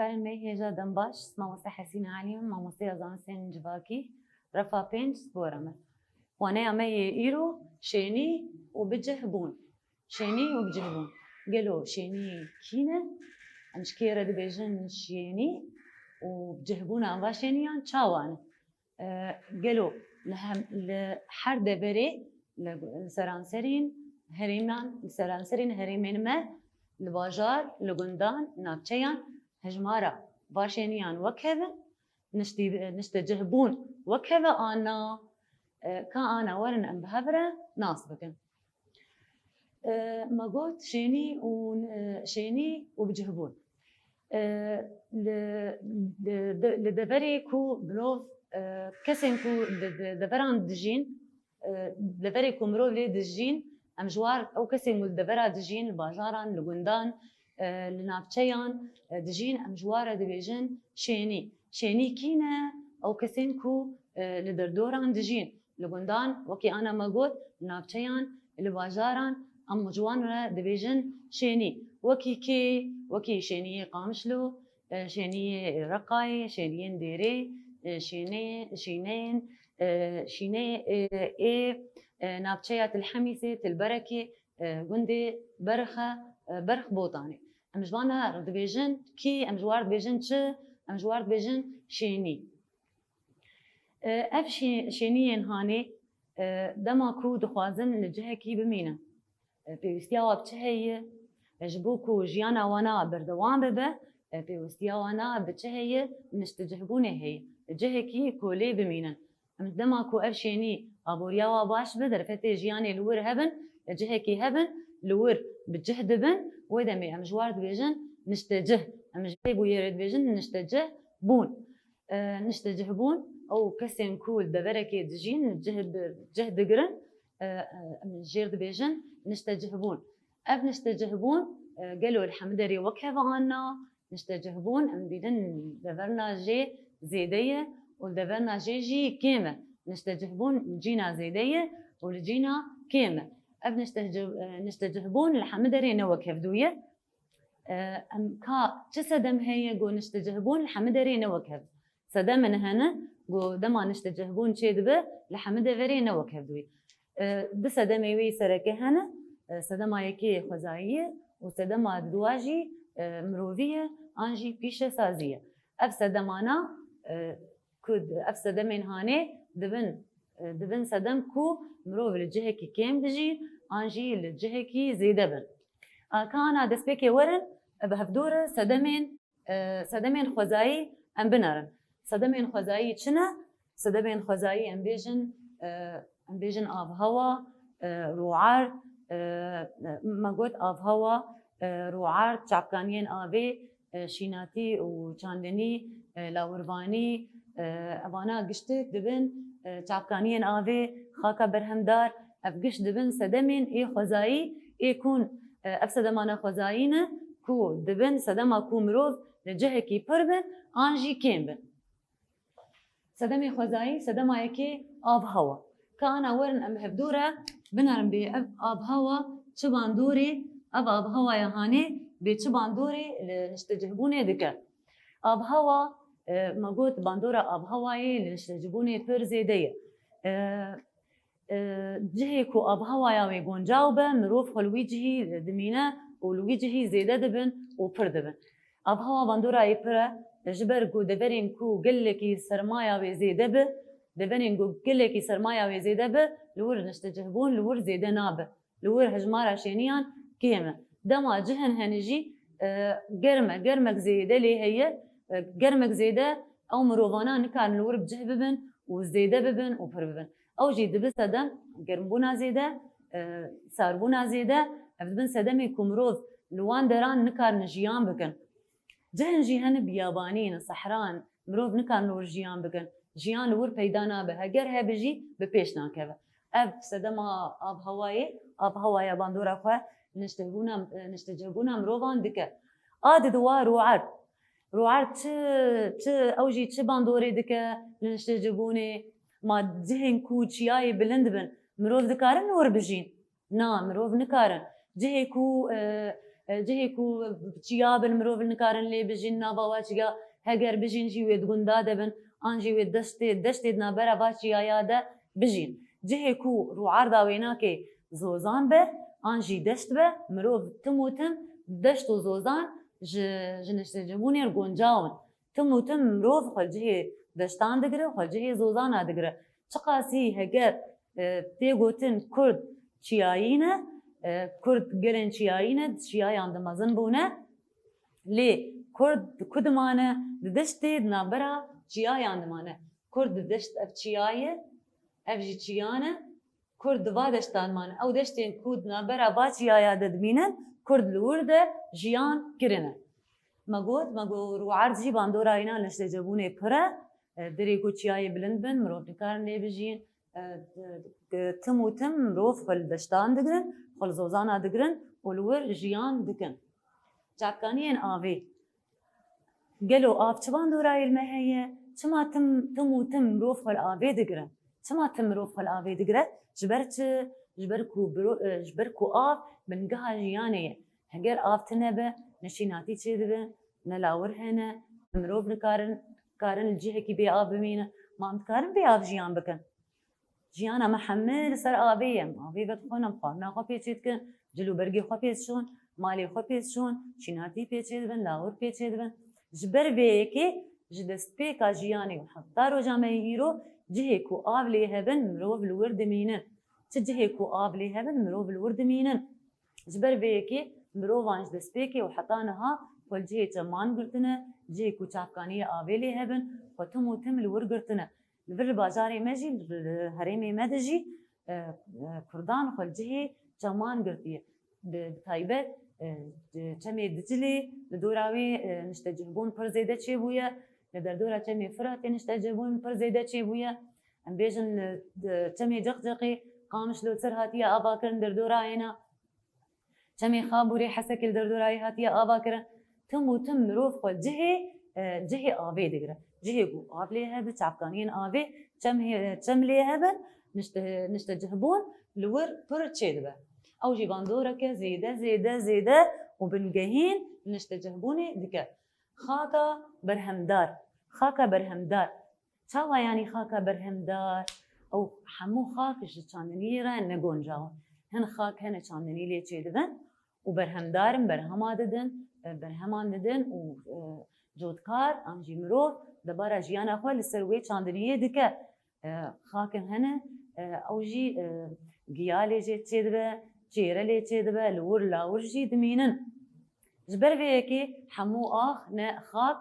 Efendim هێژە باش مامۆستا حەسین عەلیم مامۆستای زانستێن جڤاکی ڕەفا پێنج سپۆرەمە وانەیە ئەمەیە ئیرۆ شێنی و بجهبوون شێنی و بجهبوون گەلۆ شێنی کینە ئەمشکێرە دەبێژن شێنی و بجهبوون ئەڤا شێنیان چاوانە گەلۆ لە هەر دەبەرێ لە سەرانسەرین هەرێمان سەرانسەرین هەرێمێنمە li bajar li gundan navçeyan hejmara başeniyan wekheve nişte cihbûn wekheve ana ka ana werin em bihevre nas bikin me got şênî û şênî û bicihbûn li deverê ku mirov kesên ku deveran dijîn li deverê ku mirov lê dijîn em ji war ew kesên ku li devera dijîn li bajaran li gundan li navçeyan dijîn em ji war re dibêjin şênî şênî kîne ew kesên ku li derdoran dijîn li gundan wekî ana me got li navçeyan li bajaran em ji wan re dibêjin şênî wekî kê wekî şêniyê Qamişlo şêniyê Reqayê şêniyên Dêrê şîneyên ê navçeya Tilhemîsê Tilberekê gundê Berxe Berx Botanê em ji wan re dibêjin kî em ji war dibêjin çi em ji war dibêjin şênî ev şêniyên hanê dema ku dixwazin li cihekî bimînin pêwîstiya wan bi çi heye ji bo ku jiyana wana berdewam bibe pêwîstiya wana bi çi heye nişte cihbûnê heye li cihekî ku lê bimînin em dema ku ev şênî aboriya wan baş be derfetê jiyanê li wir hebin li cihekî hebin li wir bi cih dibin wê demê em ji war dibêjin nişte cih em ji vê bûyerê dibêjin nişte cihbûn nişte cihbûn ew kesên ku li deverekê dijîn cih digirin em jêr dibêjin nişte cihbûn ev nişte cihbûn gelo li hemderê wekheve ana nişte cihbûn em bînin deverna jê zêde ye û li deverna jê jî kêm e nişte cihbûn li cîna zêde ye û li cîna kêm e ev nişte cihbûn li hemderê ne wekhevdûye em ka çi sedem heye got nişte cihbûn li hemderê ne wekhev sedemên hene got dema nişte cihbûn çê dibe li hemderê ne wekhevdûye di sedemê wê sereke hene sedema yekê xwezayî ye û sedema dûwa jî mirovî ye an jî pîşesazî ye ev sedemana ku ev sedemên hanê dibin sedem ku mirov li cihekî kêm dijî an jî li cihekî zêde bin ka ana destpêkê werin bi hevdûre sedemên xwezayî em binerin sedemên xwezayî çi ne sedemên xwezayî em bêjin avhewa rûar me got avhewa rûar çavkaniyên avê şînatî û çandinî lawirvanî evana giştek dibin çavkaniyên avê xaka berhemdar ev giş dibin sedemên ê xwezayî ê kûn ev sedemana xwezayî ne ku dibin sedema ku mirov li cihekî pir bin an jî kêm bin sedemê xwezayî sedema yekê avhewa ka ana werin em hevdûre binerin bê ev avhewa çi bandorê ev avhewaya hanê bê çi bandorê li nişte cihbûnê dike avhewa me got bandora avhewayê li nişte cihbûnê pir zêde ye cihê ku avhewaya wê guncaw be mirov xwe li wî cihî dimîne û li wî cihî zêde dibin û pir dibin avhewa bandorayê pir e ji ber ku deverên ku gelekî sermaya wê zêde be deverên ku gelekî sermaya wê zêde be li wir nişte cihbûn li wir zêde nabe li wir hejmara şêniyan kêm e dema cihên henê jî germek zêde lê heye germek zêde ew mirovana nikarin li wir bi cih bibin û zêde bibin û pir bibin ew jî dibe sedem germbûna zêde sarbûna zêde ev dibin sedemê ku mirov li wan deran nikarin jiyan bikin cihên jî hene biyabanî ne sehran mirov nikarin li wir jiyan bikin jiyan li wir peyda nabe heger hebe jî bi pêş nakeve ev sedema avhewayê avhewaya bandora xwe nişte cihbûna mirovan dike a didiwa rûar çi ew jî çi bandorê dike li nişte cihbûnê ma cihên ku çiyayê bilind bin mirov dikarin li wir bijîn na mirov nikarin cihê ku جهه کو چیا بن مرو نکارن لی بجین نابا چیا هگر بجین جی ود گندا دبن آنجی ود دشت نابرا باشیا یاده بجین جهه کو رو عرضه وینا که زوزان به آنجی دشت به مرو تموتم دشت و زوزان جنشت جمونیر گنجاون تموتم مرو خل جهه دشتان دگره خل جهه زوزان دگره چقاسی هگر تیگوتن کرد چیایینه کرد گرن چیایینه چیایان دمازن بونه لی کرد کدمانه دشت نابرا چیایان دمانه کرد دشت اف چیایه اف جی چیانه کرد دوا دشتان مانه او دشتین کود نابرا با چیایا ددمینن کرد لورده جیان کرنه مگو رو عرضی باندورا اینا نشته جبونه پره دری کو چیای بلند بن مرو نکارن لی بجین تم روف خل دشتان دگرن خل زوزانا دگرن ولور جیان دکن چاکانین آوی گلو آف چبان دورای المهیه چما تم روف خل آوی دگرن چما تم روف خل آوی دگرن جبر کو آف من جها جیانه هگر آف تنبه نشیناتی چه دبه نلاور هنه مروف نکارن الجهه کی بی آف بمینه ما نکارن بی آف جیان بکن جیانا محمل سر آبیم آبی بدخونم خواهنا خواه پیچید کن جلو برگی خواه پیچ شون مالی خواه پیچ شون چیناتی پیچید بن لاور پیچید بن جبر بیه که جدست پیکا جیانی و حتی رو جامعه ایرو جهه کو آب لیه بن مروف الورد مینن چه جهه کو آب لیه بن مروف الورد مینن جبر بیه که مروفان جدست پیکی و حتی نها کل جهه چمان گرتنه جهه کو چاپکانی آبی لیه بن و تم الور گرتنه لبر بازاری مجی هرمی مدجی کردان خل جهه چمان گرتیه تایبت چمی دجلی لدوراوی نشته جهبون پر زیده چی بویه لدر دورا چمی فراتی نشته جهبون پر زیده چی بویه ام بیجن چمی جقجقی قامش لو سر هاتیه آبا کرن در دورا اینا چمی خابوری حسکل در دورای هاتیه آبا کرن تم روف خل جهه آوی دگره جهه گو آب لیه به چاپکانین آوی چم لیه به نشته جهبون لور پر چید به او جیبان دوره که زیده و بنگهین نشته جهبونی دیگه خاکا برهمدار چاوا یعنی خاکا برهمدار او همو خاکش چاندنی را نگونجاون هن خاک هن چاندنی لیه چید بن و برهمدارم برهمان ددن و جودکار آنجی مرو دبارا جیانا خواه لسر وی چاندنیه دکه خاکن هنه او جی گیالی جی چید به چیره لی چید به لور لاور جی دمینن جبر ویه که همو نه خاک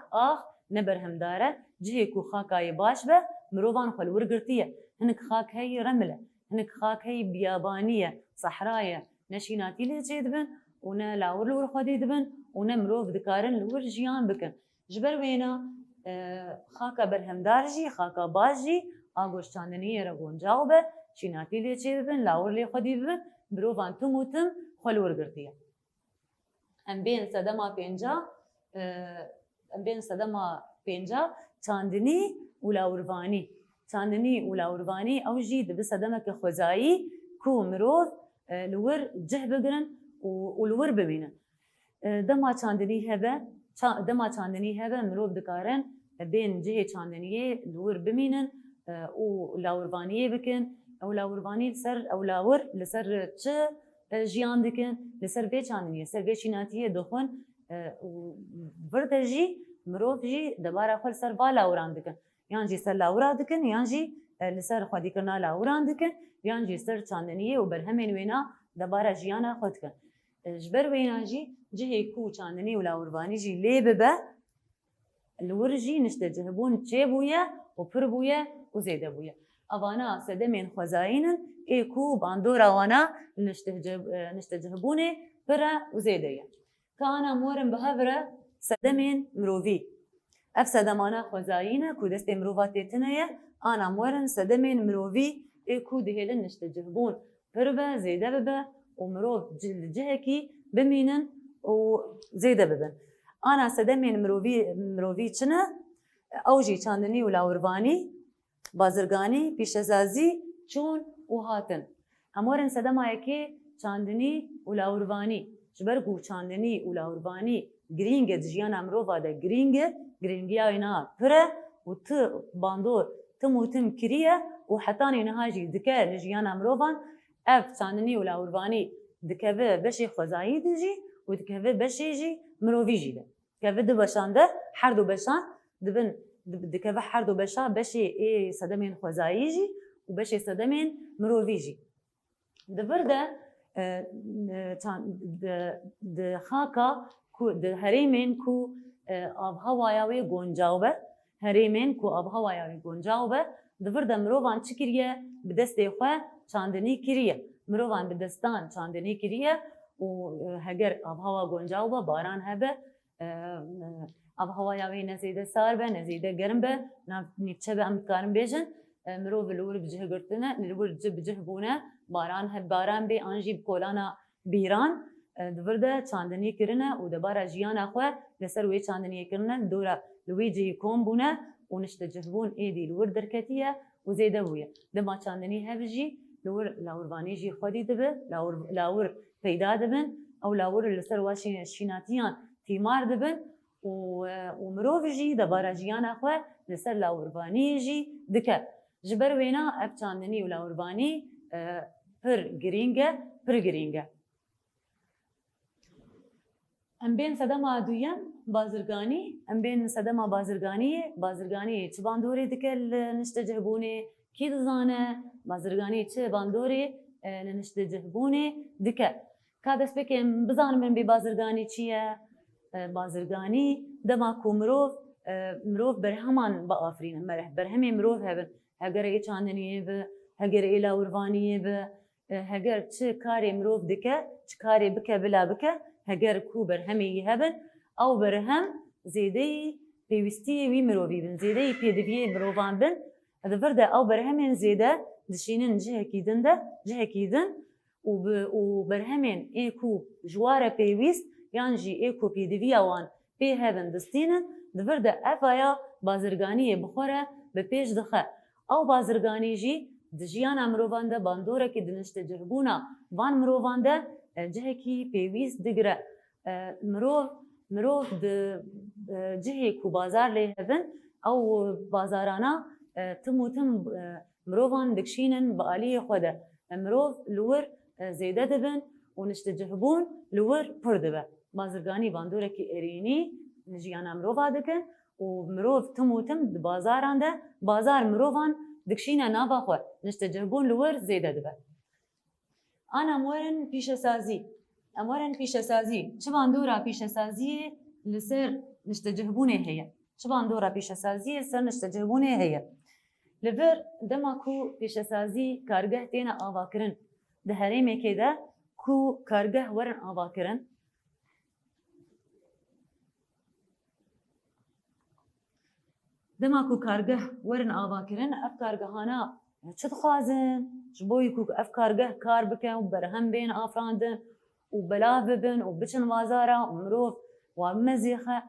نه برهمداره جهه کو خاکای باش به مروان خواه لور گرتیه هنک خاک هی رمله هنک خاک هی بیابانیه صحرایه نشیناتی لی چید بن و نه لاور لور خواه دید بن و نه مروف دکارن لور جیان بکن جبر وینا خاکا برهمدار جی خاکا باز جی آگوش چاندنیه را گونجاو به چیناتی لیه چی ببین لاور لیه خودی ببین بروفان تموتم خلور گردیه ام بین صدما پینجا چاندنی و لاوروانی او جی دب صدما که خوزایی کو مروف لور جه بگرن و لور ببینن دما چاندنی هبه مروف دکارن بین جهه چاندنیه لور بمینن و لاوروانیه بکن او لاوروانی او لاور لسر چه جیان دکن لسر وی چاندنیه سر وی چیناتیه دخون ورده جی مروف جی دبارا خل سر با لاوران دکن یان جی سر لاوران دکن یان جی لسر خودی کرنا لاوران دکن یان جی سر چاندنیه و برهمین وینا دبارا جیانا خود کن جبر وینا جی جهه کو چاندنی و لاوروانی جی لی ببه الور جی نشته جهبون چه بویه و پر بویه و زیده بویه اوانا سدمین خوزاینن ای کو باندور اوانا نشته جهبونه پر و زیده یه که آنا مورم به هفره سدمین مرووی اف سدمانا خوزاینه کو دست مروواتی تنه آنا مورن سدمین مرووی ای کو دهیلن نشته جهبون پر به زیده ببه و مروف جهه کی بمینن و زیده ببن آنا سدمین مرووی چنه اوجی چاندنی و لاوروانی بازرگانی پیشزازی چون و هاتن همورن سدمایه که چاندنی و لاوروانی جبر کو چاندنی و لاوربانی گرینگ جیان امروز ده گرینگی اینا پره و ت باندور تموتم کریه و حتی نهاجی دکه جیان امروزان اف چاندنی و لاوربانی دکه بشی خزایی دیجی و دکه بشی جی مروی جیده که دو بشانده هر دو بشان دبن دکه هر دو بشا بشی ای صدمین خزایی جی و بشی صدمین مروی جی دبرده د خاکا کو د هریمن کو آب هوایی گنجاوه هریمن کو آب هوایی گنجاوه دور دمروان چکریه بدست خو چاندنی کریه مروان بدستان چاندنی کریه و هگر آب هوا گنجاوه باران هبه آب هوایی نزیده سار به نزیده گرم به نیچه به امکارم بیشن مرو بلور بجه گرتنه نلور بجه بونه باران بی آنجی بکولانا بیران دورده چاندنی کرنه و دبارا جیان اخوه لسر وی چاندنی کرنه دورا لوی جی کون بونه و نشته جهبون ایدی لور درکتیه و زیده بویه دما چاندنی هبجی لور لاوروانی جی خودی دبه لاور پیدا دبن او لاور لسر واشی شیناتیان تیمار دبن و مرو جی دبارا جیان اخوه لسر لاوروانی جی دکه جبر وینا اف چاندنی و لاوروانی پر گرینگه ام بین صدما دویم بازرگانی ام بین صدما بازرگانی چه باندوری دکل نشته جهبونه کی دزانه بازرگانی چه باندوری نشته جهبونه دکه کادس بکم بزانم من بی بازرگانی چیه بازرگانی دما کو مروف برهمان با آفرین برهمی مروف هبن هگر ای چاندنیه به هگر ای لاوروانیه به هگر چه کاری مروف دکه چه کاری بکه بلا بکه هگر کو برهمی هبن او برهم زیده پیوستی وی مروفی بن زیده پیدوی مروفان بن دفرده او برهمین زیده دشینن جه کیدن و برهمین ای کو جواره پیوست یعنی ای کو پیدوی آوان پی هبن دستینن دفرده افایا بازرگانی بخوره به پیش دخه او بازرگانی جی دجیان مروفان ده باندوره که دنشته جهبونا وان مروفان ده جه کی پیوست دگره مروف ده جه کو بازار لی هبن او بازارانا تم مروفان دکشینن با آلی خوده مروف لور زیده دبن و نشته جهبون لور پر دبه بازرگانی باندوره که ارینی جیان مروفا دکن و مروف تم بازاران ده بازار مروفان دکشینه نابا خو نشته جهبون لور زیده دبه آن امورن پیش سازی چه باندورا پیش سازی لسر نشته جهبونه هیه چه باندورا پیش سازی سر نشته جهبونه هیه لبر دما کو پیش سازی کارگه تینا آوا کرن ده هریمه که ده کو کارگه ورن آوا کرن دما کو کارگه ورن آوا کرن اف کارگهانا چه دخوازن جبوی کو اف کارگه کار بکن و برهم بین آفراندن و بلاو ببن و بچن وازارا و مروف و مزیخه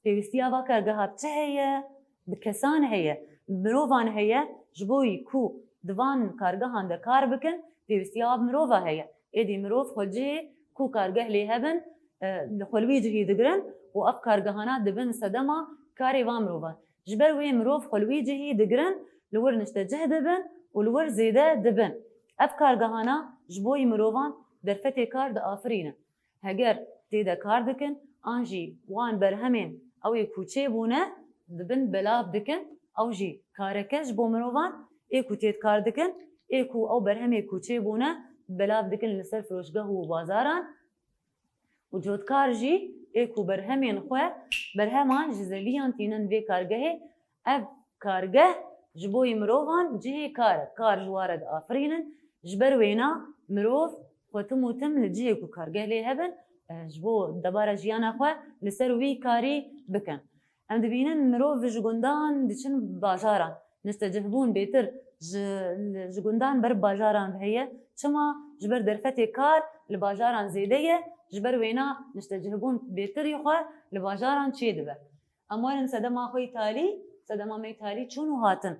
پیوستی آوا کارگه ها چه هیه بکسان هیه مروفان هیه جبوی کو دوان کارگه هانده کار بکن پیوستی آب مروفا هیه ایدی مروف خلجه کو کارگه لی هبن خلوی جهی دگرن و اف کارگه هانا دبن صدما کاری وام مروفان جبر وی مروف خلوی جهی دگرن لور نشته جه دبن و لور زیده دبن اف کارگهانا جبوی مروفان در فتح کار ده آفرینه هگر تیده کار دکن آنجی وان برهمین اوی کوچه بونه دبن بلاب دکن او جی کارکش بو مروفان ایکو تید کار دکن ایکو او برهمی کوچه بونه بلاب دکن لسر فروشگاه و بازاران و جودکار جی ایکو برهمین خواه برهمان جزویان تینن وی کارگه اف کارگه جبوی مروفان جهی کار جوارد آفرینن جبر وینا مروف خوتم و تم لجهی کو کارگه لی هبن جبو دبارا جیانا خواه لسر وی کاری بکن ام دبینن مروف جگندان دچن باجاران نستجهبون بیتر جگندان بر باجاران هیه چما جبر درفت کار لباجاران زیده جبر وینا نستجهبون بیتر یخواه لباجاران چی دبه اموارن صدما خوی تالی صدما می تالی چونو هاتن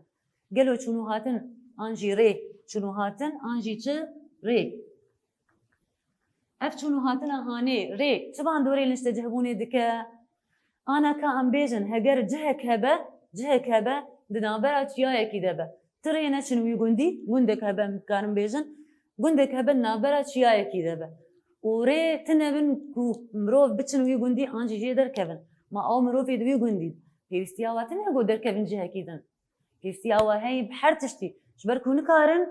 گلو چونو هاتن آنجی ری چونو هاتن آنجی چه ری افتشونو هاتنا هاني ري طبعا دوري نستجهبوني دكا انا كان بيجن هجر جهك هبه دنابرات يا كيدبه ترينا شنو يقندي قندك هبه كان بيجن قندك هبه نابرات يا كيدبه وري تنبن كو مروف بتشنو يقندي انجي جيدر كفن ما او مروف يدوي قندي في استياواتنا قدر كفن جهه كيدن في استياوا هي بحر تشتي شبركون كارن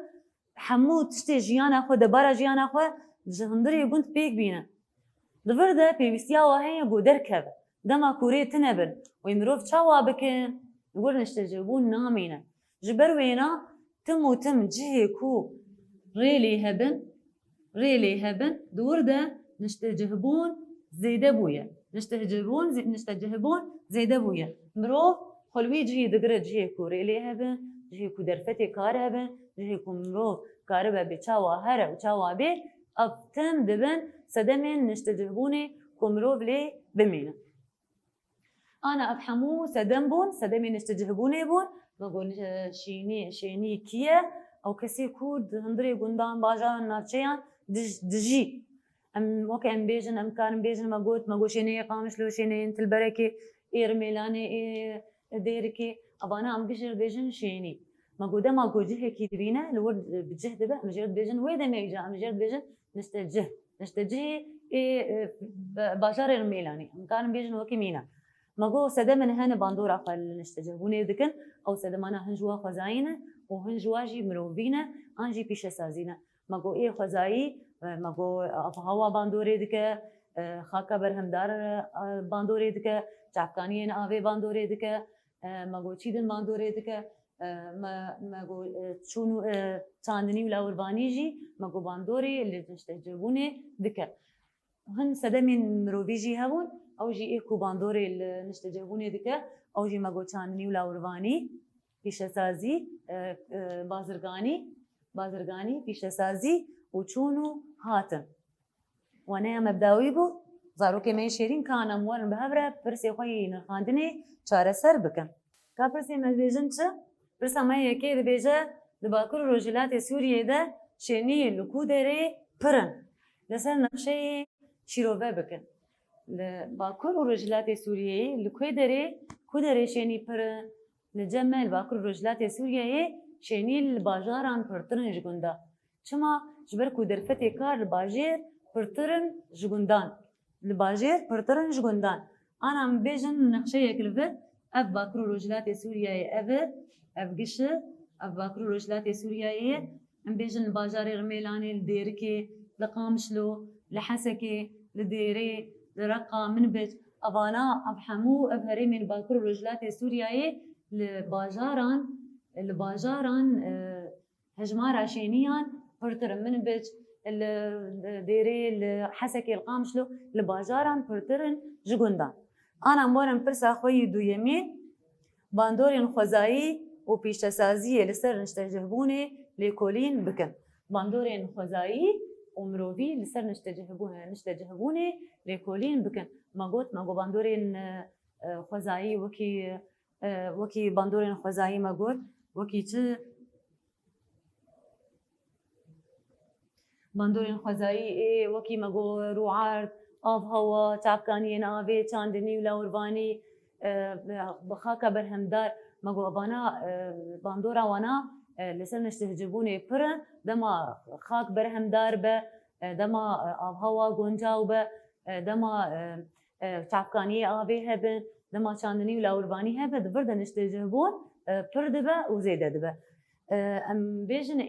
حمود تشتي جيانا خو دبارا جيانا خو جهندري قند بيك بينا دفرده في استياوا هي قدر كفن دما كوري تنبن ويمروف تشاوا بكن نقول نستجيبون نامينا جبر وينا تم جهي كو ريلي هبن دورده نستجهبون زيده بويا نستجهبون زيده بويا مروف خلوي جهي دقره جهي كو ريلي هبن جهي كو درفتي كار هبن جهي كو مروف كاربه بتشاوا هره وتشاوا بي ابتم دبن سدمن نستجهبوني كو مروف لي بمينا أنا أفهمو سدمي نستجهبوني بون بقول شيني كيا أو كسي كود هندري قندان باجان ناتشيان دجي أم وك أم بيجن أم كان بيجن ما شيني قامش لو شيني انت البركة إير ميلاني إير ديركي أبانا أم بيجن شيني ما قو جه كي تبينا الورد بجهد بقى مجرد بيجن ويدا ما يجا مجرد بيجن نستجه إيه باجار الميلاني أم كان بيجن وكي مينا ماقو سدمن هنا باندورا قال نستجهبوني ذكن أو سدمنا هنجوا خزاينة وهنجوا جي مروفينا أنجي بيش سازينا ماقو إيه خزاي ماقو أفهوا باندوري ذكا خاكا برهم دار باندوري ذكا تعبكانين آبي باندوري ذكا ماقو تشيدن باندوري ذكا ماقو شونو تاندني ولا وربانيجي ماقو باندوري اللي نستجهبوني ذكا هن سدمن مروفيجي هون أو جي إيه كوباندوري اللي نستجهبوني ذكا أو جي ماقو تشاندني ولا ورباني بيش سازي بازرگاني بيش سازي وشونو هاتن وانا مبداوي بو زاروكي ما شيرين كان اموال بهبره برسي خوي نخاندني چاره سر بكن کا برسي مزبيجن چه برسا ما يكي دبيجه دباكر روجلات سوريا ده شيني لكودري پرن لسر نقشه شيروبه بكن باكر روجلات سوريا لكودري شيني پرن لجمل باكر روجلات سوريا شيني الباجاران پرترن جگندا چما جبر کو درفته کار الباجر پرترن جگندان الباجر پرترن جگندان انا ام بيجن نقشه يكلفت اف باكر روجلات سوريا اف قش اف باكر روجلات سوريا ام بيجن الباجار رميلاني الديركي لقامشلو لحسكي لديري لرقا من بيت افانا افحمو افهري من باكر روجلات سوريا الباجاران هجمارا شينيان پرترن من بيت الديري الحسكي القامشلو الباجاران پرترن جگندان انا مورم پرسا خوي دو يمين باندورين خوزايي و بيشتسازية لسر نستجهبوني لكولين بكن باندورين خوزايي ومروفي لسر نستجهبوني لكولين بكن ماغو باندورين خوزايي وكي باندورين خوزايي ماغوت وكي چه باندورين خوزايي ايه وكي ماغو روعار آب هوا تعبكانين آبي چاندني ولا ورباني بخاكا برهمدار ماغو ابانا باندورا وانا لسر نستجهبوني پرن دما خاك برهمدار به دما آب هوا گونجاو به دما تعبكاني آبي هبن دما چاندني ولا ورباني هبه دفرده نستجهبون پر دبه و زیده دبه ام بیجن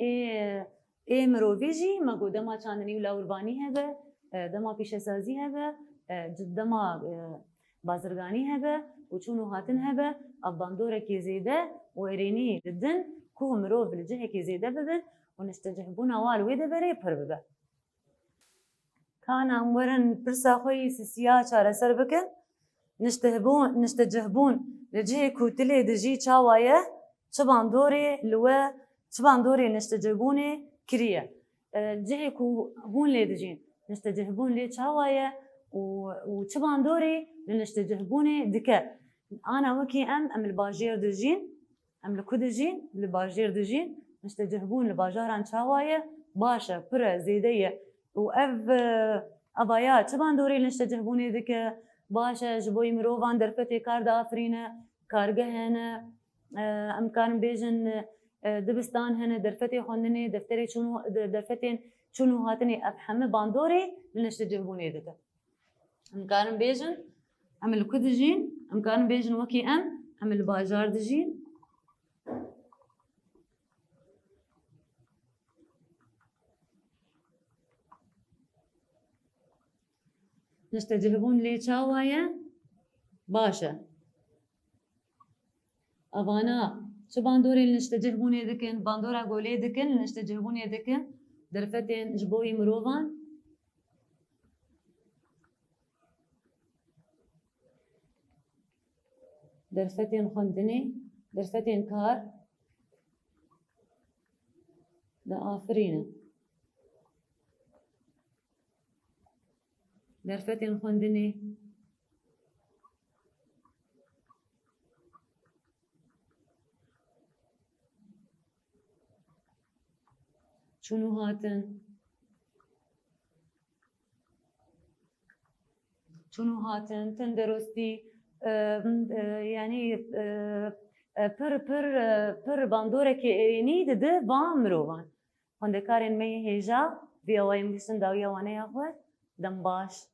ای مروفیجی مگو دما چاندنی ولا وربانی هبه دما پیش سازی هبه دما بازرگانی هبه و چونو هاتن هبه افباندوره کی زیده و ارینی ددن کو مروف لجهه کی زیده ببن و نستجهبون اوال ویده بره پر ببه كان امورن برسا خوي سياسيا چاره سر بكن نستجهبون لجهي كوتلي دجي چاوايه چباندوري نستجهبوني كريه جهي كو هون لي دجين نستجهبون لي چاوايه و چباندوري نستجهبوني دكا انا وكي ام الباجير دجين ام الباجير دجين نستجهبون الباجاران چاوايه باشا برا زيديه وأف أبايات شبان دوري لنشتجهبوني ذك باشا جبوي مروفان درفتي كار دافرينا كارجهنا أمكان بيجن دبستان هنا درفتي خندني دفتري شنو درفتين شنو هاتني أفهم باندوري لنشتجهبوني ذك أمكان بيجن عمل كدجين أمكان بيجن وكي عمل باجار دجين نشتجهبون لي شاوايا باشا أفانا شو باندوري نشتجهبوني ذكن باندورا قولي ذكن نشتجهبوني ذكن درفتين جبوي مروفان درفتين خندني درفتين كار دا آفرينه درفتين خندني شنو هاتن تندرستي يعني پر باندورك إيريني ده بامروان هنده كارن مي هجا في أوايم ديشن داوية وانا ياخد دم باش